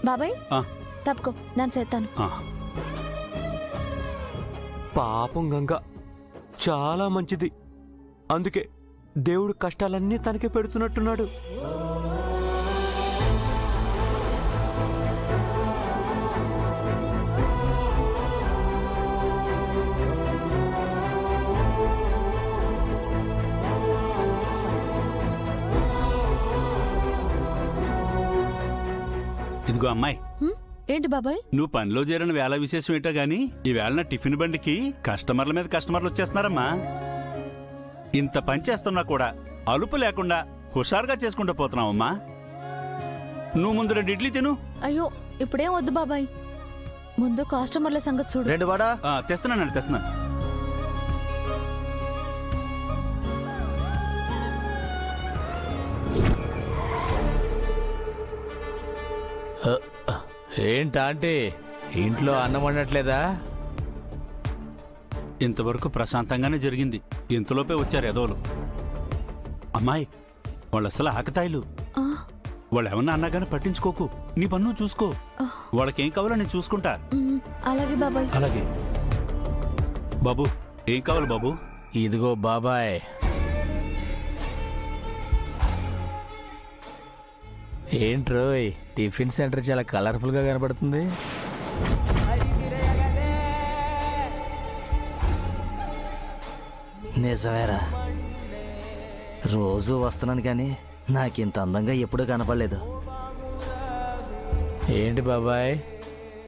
బాబాయ్ తప్పుకో నేను చేస్తాను. పాపం గంగ చాలా మంచిది, అందుకే దేవుడు కష్టాలన్నీ తనకే పెడుతున్నట్టున్నాడు. ఇదిగో అమ్మాయి, ఏంటి బాబాయ్? నువ్వు పనిలో చేరిన వేళ విశేషం ఏంటో గాని ఈవేళ నా టిఫిన్ బండికి కస్టమర్ల మీద కస్టమర్లు వచ్చేస్తున్నారమ్మా. ఇంత పని చేస్తున్నా కూడా అలుపు లేకుండా హుషారుగా చేసుకుంటూ పోతున్నావమ్మా. నువ్వు ముందు 2 ఇడ్లీ తిను. అయ్యో ఇప్పుడేం వద్దు బాబాయ్, ముందు కస్టమర్ల సంగతి చూడు. 2 వడ. తెస్తున్నానండి, తెస్తున్నాను. ఏంటంటే ఇంట్లో అన్నం వండట్లేదా? ఇంతవరకు ప్రశాంతంగానే జరిగింది, ఇంతలోపే వచ్చారు ఎదోలు. అమ్మాయి, వాళ్ళు అసలు ఆకతాయిలు. వాళ్ళు ఏమన్నా అన్నా గానీ పట్టించుకోకు, నీ పన్ను చూసుకో. వాళ్ళకేం కావాలో నేను చూసుకుంటా. అలాగే బాబాయ్. అలాగే. బాబు ఏం కావాలి బాబు? ఇదిగో బాబాయ్, ఏంట్రోయ్ టిఫిన్ సెంటర్ చాలా కలర్ఫుల్ గా కనబడుతుంది. నిజమేరా, రోజూ వస్తున్నాను కానీ నాకింత అందంగా ఎప్పుడూ కనపడలేదు. ఏంటి బాబాయ్